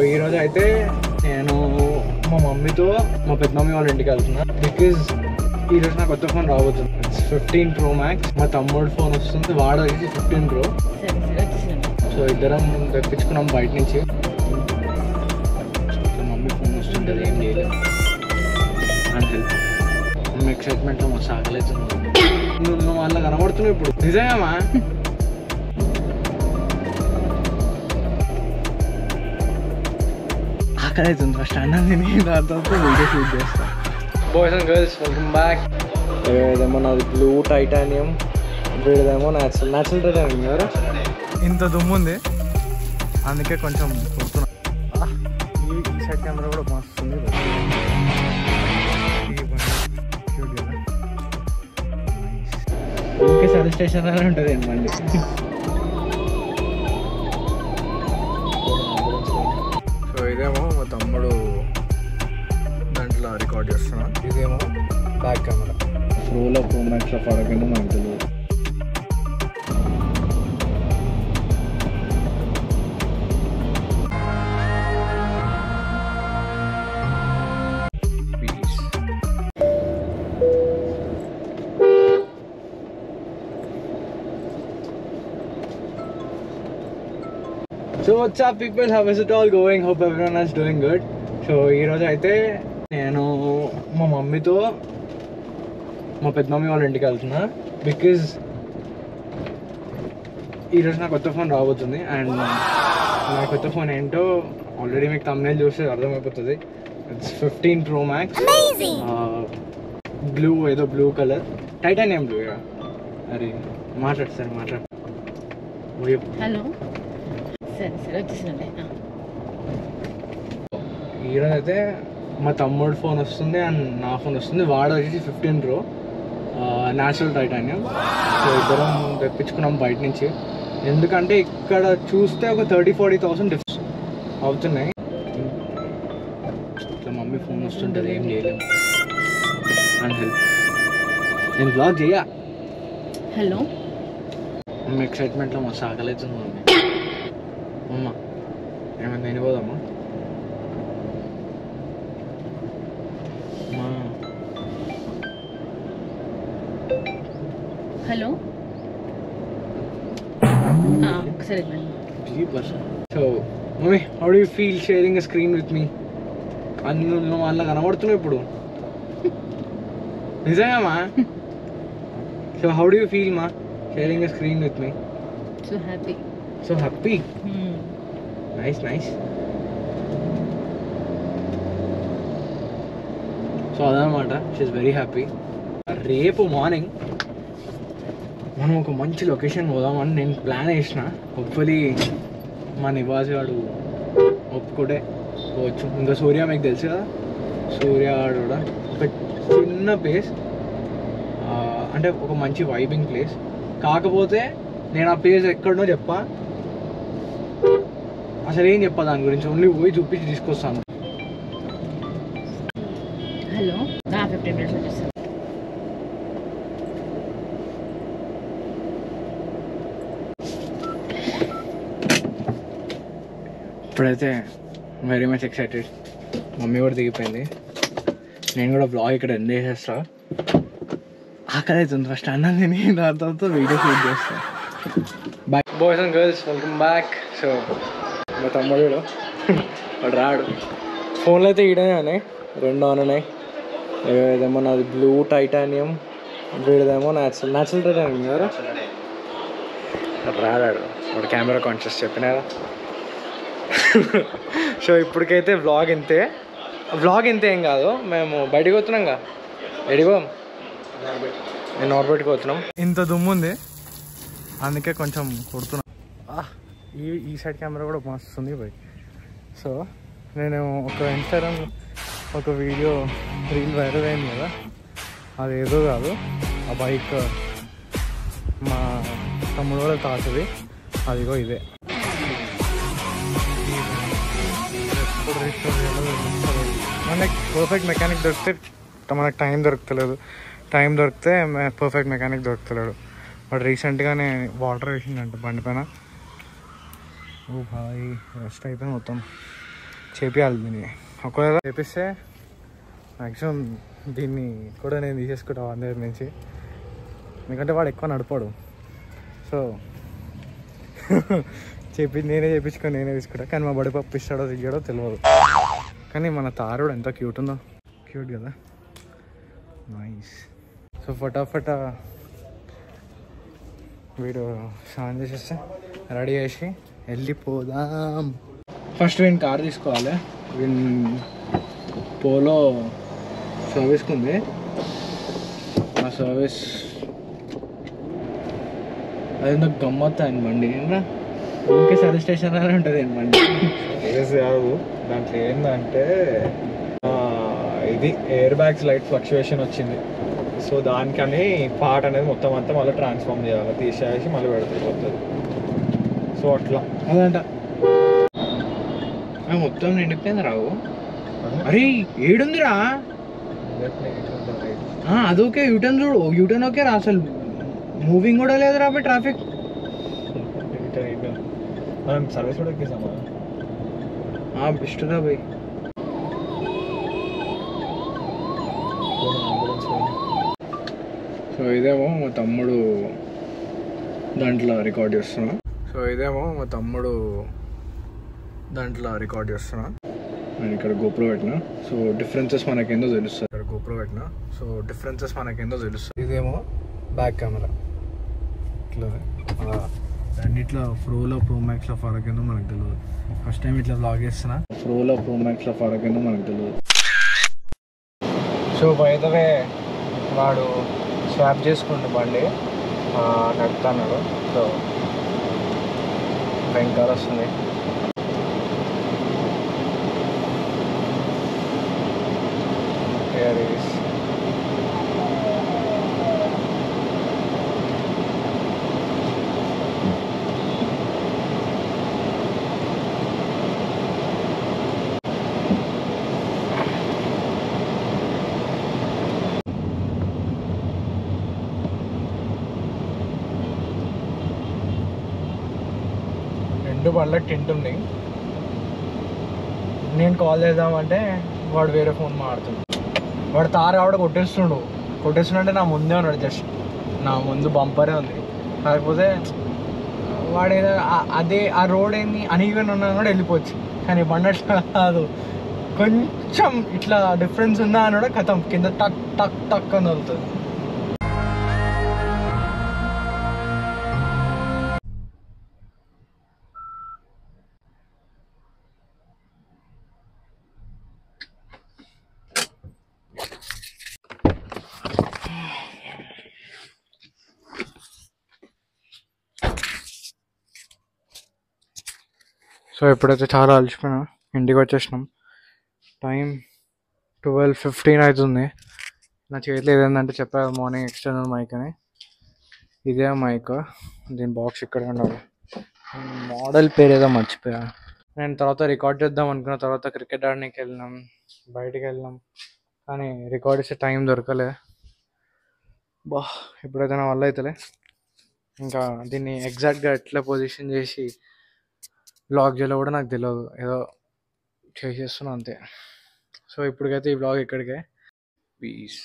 ఈరోజు అయితే నేను మా మమ్మీతో మా పెద్ద మమ్మీ వాళ్ళ ఇంటికి వెళ్తున్నా. బికాజ్ ఈరోజు నాకు కొత్త ఫోన్ రాబోతుంది. 15 Pro Max. మా తమ్ముడు ఫోన్ వస్తుంది, వాడు వచ్చి 15 Pro. సో ఇద్దరం తెప్పించుకున్నాం బయట నుంచి. మమ్మీ ఫోన్ వస్తుంటుంది, ఏం చేయలేదు అని హెల్ప్. మమ్మీ ఎక్సైట్మెంట్లో మా సాగలేదు. నువ్వు వాళ్ళ కనబడుతున్నావు ఇప్పుడు. నిజమేమా? ఆకలి అవుతుంది. ఫస్ట్ అన్నం తిని దాని తర్వాత వీడియో షూట్ చేస్తాను. Boys and girls, welcome back. ఏదేమో నాది బ్లూ టైటానియం, వీడిదేమో న్యాచురల్ టైటానియం కదా. ఇంత దుమ్ము ఉంది, అందుకే కొంచెం కొడుతున్నా. ఈ సైడ్ కెమెరా కూడా మస్తుంది. ఓకే, సర్వీస్ స్టేషన్ అనే ఉంటుంది మళ్ళీ. సో ఇదేమో మా తమ్ముడు దాంట్లో రికార్డ్ చేస్తున్నా. ఇదేమో బ్యాక్ కెమెరా. ప్రోలో Pro Maxలో పడకుండా మనకు తెలియదు. So what's up people, how is it all going? Hope everyone is doing good. So ఈరోజు అయితే నేను మా మమ్మీతో మా పెద్ద మమ్మీ వాళ్ళ ఇంటికి వెళ్తున్నా. బికాజ్ ఈరోజు నాకు కొత్త ఫోన్ రాబోతుంది. అండ్ నా కొత్త ఫోన్ ఏంటో ఆల్రెడీ మీకు thumbnail చూస్తే అర్థమైపోతుంది. It's 15 Pro Max. బ్లూ, ఏదో బ్లూ కలర్, టైటానియం బ్లూ. అరే మాట్లాడు సార్, మాట్లాడు. హలో, సరే వచ్చేసిందండి. ఈరోజు అయితే మా తమ్ముడు ఫోన్ వస్తుంది అండ్ నా ఫోన్ వస్తుంది. వాడు వచ్చేసి 15 Pro న్యాచురల్ టైటానియం. సో ఇద్దరం తెప్పించుకున్నాం బయట నుంచి. ఎందుకంటే ఇక్కడ చూస్తే ఒక 30,000-40,000 డిఫరెన్స్ అవుతున్నాయి. ఇట్లా మమ్మీ ఫోన్ వస్తుంటుంది, ఏం చేయలేము అని హెల్ప్. నేను బ్లాగ్ చేయ. హలో, మమ్మీ ఎక్సైట్మెంట్లో మా సాగలేదు. మమ్మీ అమ్మ ఏమైనా తినిపోదమ్మా? హలో, ఒకసారి so mummy, how do you feel sharing a screen with me? నువ్వు వాళ్ళ కనబడుతున్నావు ఇప్పుడు. నిజమేమా? So how do you feel మా sharing a screen with me? So happy. So happy. Nice. So అదనమాట, షీఈస్ వెరీ హ్యాపీ. రేపు morning మనం ఒక మంచి లొకేషన్ పోదామని నేను ప్లాన్ చేసిన. హోప్ఫుల్లీ మా నివాస్ వాడు ఒప్పుకుంటే పోవచ్చు. ఇంకా సూర్య మీకు తెలుసు కదా, సూర్య వాడు కూడా ఒక చిన్న ప్లేస్, అంటే ఒక మంచి వైబింగ్ ప్లేస్. కాకపోతే నేను ఆ ప్లేస్ ఎక్కడనో చెప్పా, అసలు ఏం చెప్పా దాని గురించి, ఓన్లీ పోయి చూపించి తీసుకొస్తాను. హలో, 15 minutes వచ్చేస్తాను. ఇప్పుడైతే వెరీ మచ్ ఎక్సైటెడ్. మమ్మీ కూడా దిగిపోయింది. నేను కూడా బ్లాగ్ ఇక్కడ ఎండ్ చేసేస్తా. ఆకలి అవుతుంది. ఫస్ట్ అన్నం తిని దాని తర్వాత వీడియో షూట్ చేస్తా. Bye boys and girls, welcome back. So మా తమ్ముడు వాడు రాడు. ఫోన్లో అయితే ఈడనే ఉన్నాయి, 2 ఆన్ ఉన్నాయి. ఏదేమో నాది బ్లూ టైటానియం, వీడిదేమో న్యాచురల్ టైటానియం కదా. రాడాడు వాడు, కెమెరా కాన్షియస్ చెప్పినా కదా. సో ఇప్పటికైతే వ్లాగ్ ఇంతే ఏం కాదు. మేము బయటకు పోతున్నాం కదా, ఎడిగో నేను నార్బెట్కి పోతున్నాం. ఇంత దుమ్ము ఉంది, అందుకే కొంచెం కొడుతున్నా. ఈ సైడ్ కెమెరా కూడా మస్తుంది బైక్. సో నేను ఒక ఇన్స్టాగ్రామ్ ఒక వీడియో రీల్ వైరల్ అయింది కదా, అది ఏదో కాదు, ఆ బైక్ మా తమ్ముడు కూడా తాకుతుంది. అదిగో ఇదే. మనకి పర్ఫెక్ట్ మెకానిక్ దొరికితే మనకు టైం దొరికితే పర్ఫెక్ట్ మెకానిక్ దొరుకుతలేడు. వాడు రీసెంట్గానే వాటర్ వేసిందంట బండి పైన. ఓ భాయ్ రెస్ట్ అయిపోయింది మొత్తం. చేపియాలి దీన్ని. ఒకవేళ చేపిస్తే మ్యాక్సిమం దీన్ని కూడా నేను తీసేసుకుంటాను వాడి దగ్గర నుంచి, ఎందుకంటే వాడు ఎక్కువ నడపడు. సో నేనే చేయించుకొని నేనే తీసుకుంటా. కానీ మా బడి పప్పు ఇస్తాడో దిగాడో తెలియదు. కానీ మన తారుడు ఎంత క్యూట్ ఉందో, క్యూట్ కదా, నైస్. సో ఫటాఫటా వీడు స్నానం చేసేస్తే రెడీ చేసి వెళ్ళిపోదాం. ఫస్ట్ వీని కార్ తీసుకోవాలి. వీని పోలో సర్వీస్కి ఉంది. ఆ సర్వీస్ అది నాకు గమ్మత్తాను బండి. ఏంరా ఊరికే సర్వీస్ స్టేషన్ అని ఉంటుంది అండి బండి. సర్వీస్ కాదు, దాంట్లో ఏంటంటే ఇది ఎయిర్ బ్యాగ్స్ లైట్ ఫ్లక్చువేషన్ వచ్చింది. సో దానికని పార్ట్ అనేది మొత్తం అంతా మళ్ళీ ట్రాన్స్ఫార్మ్ చేయాలి, తీసేసి మళ్ళీ పెడుతుంది. సో అట్లా అదంట మొత్తం నిండిపోయింది రావు. అరే ఏడుందిరా అదొకే యూటర్న్ చూడు, యూటర్న్ ఓకే రా, అసలు మూవింగ్ కూడా లేదు రా ట్రాఫిక్. మనం సర్వీస్ కూడా ఎక్కేసామా? బెస్ట్ రా భయ్. సో ఇదేమో మా తమ్ముడు దాంట్లో రికార్డ్ చేస్తున్నా. నేను ఇక్కడ గోప్రో పెట్టినా. సో డిఫరెన్సెస్ మనకేందో తెలుస్తుంది. ఇదేమో బ్యాక్ కెమెరా, ఇట్లా రెండిట్లో ప్రోలో ప్రో మ్యాక్స్లో ఫరక్ ఏందో మనకు తెలియదు. ఫస్ట్ టైం ఇట్లా బ్లాగ్ చేస్తున్నా. ప్రోలో ప్రో మ్యాక్స్లో ఫరక్ ఏందో మనకు తెలియదు. సో బయటవే వాడు స్వాప్ చేసుకుంటు బండి నడుపుతున్నాడు. సో వెంకాల వస్తుంది. రెండు బండ్ల టింట్ ఉన్నాయి. నేను కాల్ చేద్దామంటే వాడు వేరే ఫోన్ మాడుతున్నాడు. వాడు తారు ఆవిడ కొట్టేస్తుండే నా ముందే ఉన్నాడు. జస్ట్ నా ముందు బంపరే ఉంది. కాకపోతే వాడు ఏదో అదే ఆ రోడ్ ఏంది అనీవెన్ ఉన్నా కూడా వెళ్ళిపోవచ్చు. కానీ బండి అట్లా కాదు, కొంచెం ఇట్లా డిఫరెన్స్ ఉందా అని కూడా కథం కింద టక్ టక్ టక్ అని వెళ్తుంది. సో ఇప్పుడైతే చాలా అలసిపోయినా, ఇంటికి వచ్చేసినాం. టైం 12:15 అవుతుంది. నా చేతిలో ఏదేంటంటే చెప్పారు మార్నింగ్ ఎక్స్టర్నల్ మైక్ అని. ఇదే మైక్, దీని బాక్స్ ఇక్కడ ఉండాలి. మోడల్ పేరు ఏదో మర్చిపోయా. నేను తర్వాత రికార్డ్ చేద్దాం అనుకున్న తర్వాత క్రికెట్ ఆడడానికి వెళ్ళినాం, బయటికి వెళ్ళినాం. కానీ రికార్డ్ ఇచ్చే టైం దొరకలే. ఇప్పుడైతే నా వల్ల అవుతలే. ఇంకా దీన్ని ఎగ్జాక్ట్గా ఎట్లా పొజిషన్ చేసి బ్లాగ్ చేయాలో కూడా నాకు తెలియదు, ఏదో చేసేస్తున్నా అంతే. సో ఇప్పటికైతే ఈ బ్లాగ్ ఇక్కడికే. పీస్.